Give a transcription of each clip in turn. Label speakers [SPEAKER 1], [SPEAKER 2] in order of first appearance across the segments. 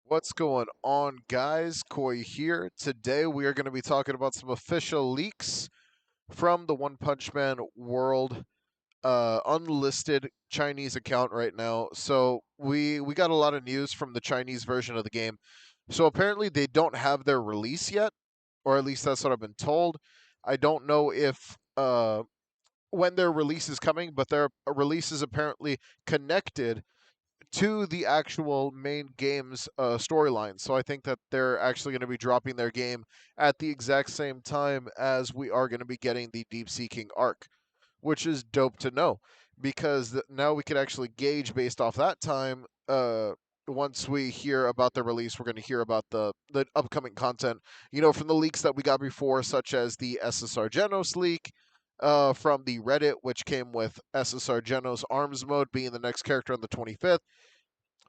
[SPEAKER 1] What's going on, guys? Koi here. Today we are going to be talking about some official leaks from the One Punch Man World unlisted Chinese account right now. So we got a lot of news from the Chinese version of the game. So apparently they don't have their release yet, or at least that's what I've been told. I don't know if when their release is coming, but their release is apparently connected to the actual main game's storyline. So I think that they're actually going to be dropping their game at the exact same time as we are going to be getting the Deep Seeking arc, which is dope to know because now we could actually gauge based off that time. Once we hear about the release, we're going to hear about the upcoming content. From the leaks that we got before, such as the SSR Genos leak, from the Reddit, which came with SSR Genos Arms Mode being the next character on the 25th.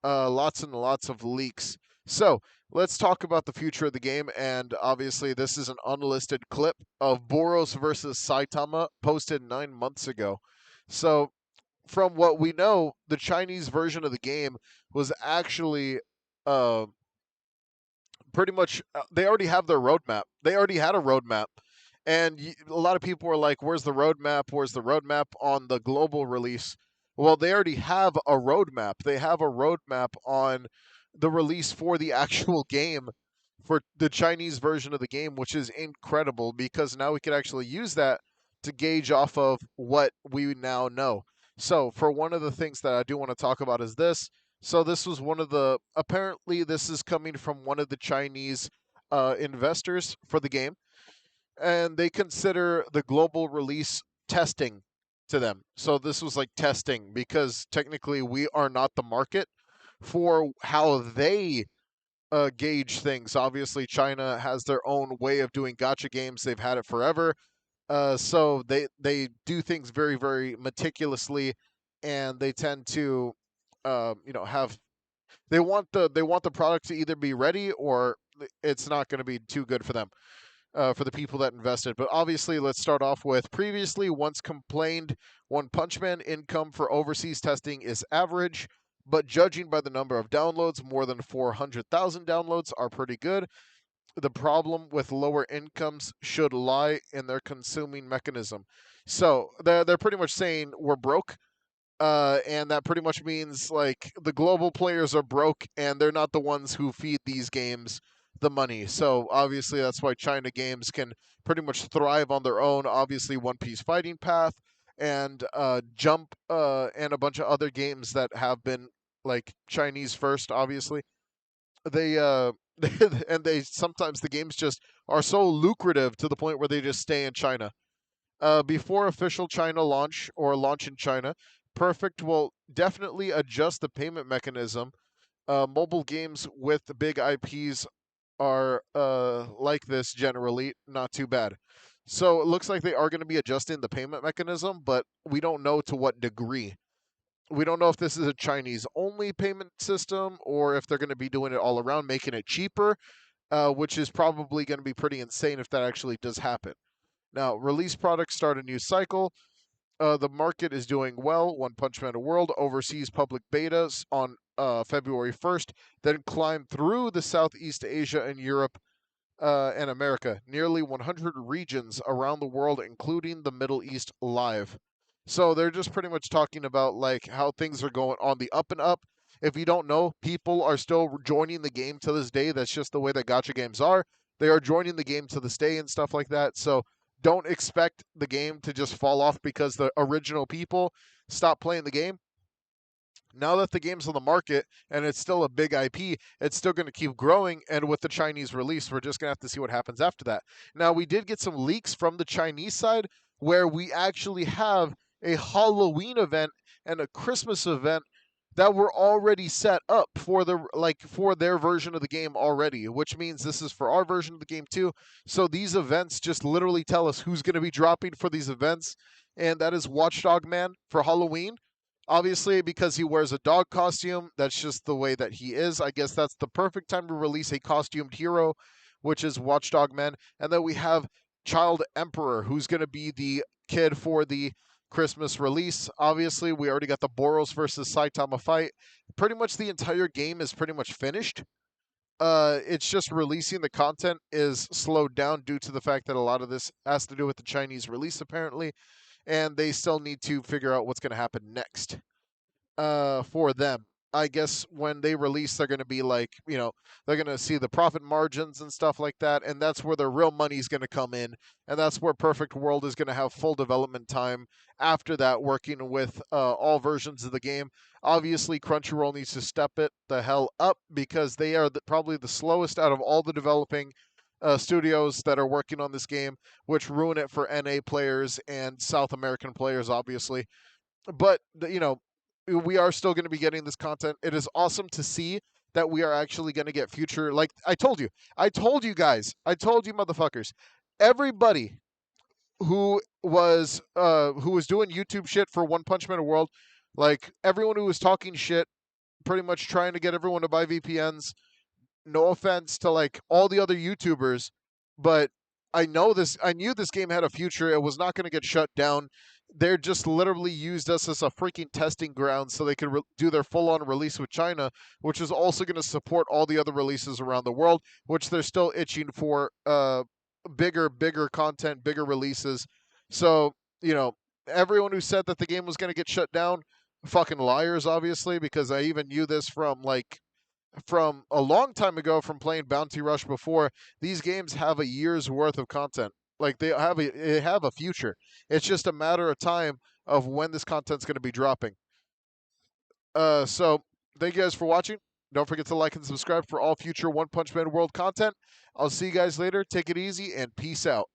[SPEAKER 1] Lots and lots of leaks. So let's talk about the future of the game. And obviously, this is an unlisted clip of Boros versus Saitama posted 9 months ago. So, from what we know, the Chinese version of the game was actually uh, pretty much they already have their roadmap. They already had a roadmap, and a lot of people were like, "Where's the roadmap? Where's the roadmap on the global release?" Well, they already have a roadmap. They have a roadmap on the release for the actual game for the Chinese version of the game, which is incredible because now we can actually use that to gauge off of what we now know. So, for one of the things that I do want to talk about is this. So this was one of the apparently this is coming from one of the Chinese investors for the game, and they consider the global release testing to them. So this was like testing because technically we are not the market for how they gauge things. Obviously, China has their own way of doing gotcha games. They've had it forever. So they do things very very meticulously, and they tend to have they want the product to either be ready or it's not going to be too good for them, for the people that invested. But obviously, let's start off with previously once complained One Punch Man income for overseas testing is average, but judging by the number of downloads, more than 400,000 downloads are pretty good. The problem with lower incomes should lie in their consuming mechanism. So they're pretty much saying we're broke, and that pretty much means like the global players are broke and they're not the ones who feed these games the money. So obviously that's why China games can pretty much thrive on their own. Obviously, One Piece Fighting Path and Jump, and a bunch of other games that have been like Chinese first. Obviously, they and they sometimes the games just are so lucrative to the point where they just stay in China. Before official China launch or launch in China, Perfect will definitely adjust the payment mechanism. Mobile games with the big IPs are like this generally not too bad. So it looks like they are going to be adjusting the payment mechanism, but we don't know to what degree. We don't know if this is a Chinese only payment system or if they're going to be doing it all around, making it cheaper, which is probably going to be pretty insane if that actually does happen. Now, release products start a new cycle. The market is doing well. One Punch Man World overseas public betas on February 1st, then climbed through the Southeast Asia and Europe and America, nearly 100 regions around the world, including the Middle East, live. So they're just pretty much talking about like how things are going on the up and up. If you don't know, people are still joining the game to this day. That's just the way that gotcha games are. They are joining the game to this day and stuff like that. So don't expect the game to just fall off because the original people stop playing the game. Now that the game's on the market and it's still a big IP, it's still going to keep growing. And with the Chinese release, we're just going to have to see what happens after that. Now, we did get some leaks from the Chinese side where we actually have a Halloween event and a Christmas event that were already set up for for their version of the game already, which means this is for our version of the game too. So these events just literally tell us who's going to be dropping for these events, and that is Watchdog Man for Halloween. Obviously, because he wears a dog costume, that's just the way that he is. I guess that's the perfect time to release a costumed hero, which is Watchdog Man. And then we have Child Emperor, who's going to be the kid for the Christmas release. Obviously, we already got the Boros versus Saitama fight. Pretty much the entire game is pretty much finished. It's just releasing the content is slowed down due to the fact that a lot of this has to do with the Chinese release apparently, and they still need to figure out what's going to happen next for them. I guess when they release, they're going to be like, they're going to see the profit margins and stuff like that, and that's where the real money's going to come in, and that's where Perfect World is going to have full development time after that, working with all versions of the game. Obviously, Crunchyroll needs to step it the hell up because they are probably the slowest out of all the developing studios that are working on this game, which ruin it for NA players and South American players, obviously. But we are still going to be getting this content. It is awesome to see that we are actually going to get future. Like I told you guys, I told you motherfuckers, everybody who was doing YouTube shit for One Punch Man World, like everyone who was talking shit, pretty much trying to get everyone to buy VPNs. No offense to like all the other YouTubers, but I knew this game had a future. It was not going to get shut down. They're just literally used us as a freaking testing ground so they could do their full-on release with China, which is also going to support all the other releases around the world, which they're still itching for bigger content, bigger releases. So, everyone who said that the game was going to get shut down, fucking liars, obviously, because I even knew this from a long time ago from playing Bounty Rush before. These games have a year's worth of content. Like they have a future. It's just a matter of time of when this content's going to be dropping. So thank you guys for watching. Don't forget to like and subscribe for all future One Punch Man World content. I'll see you guys later. Take it easy and peace out.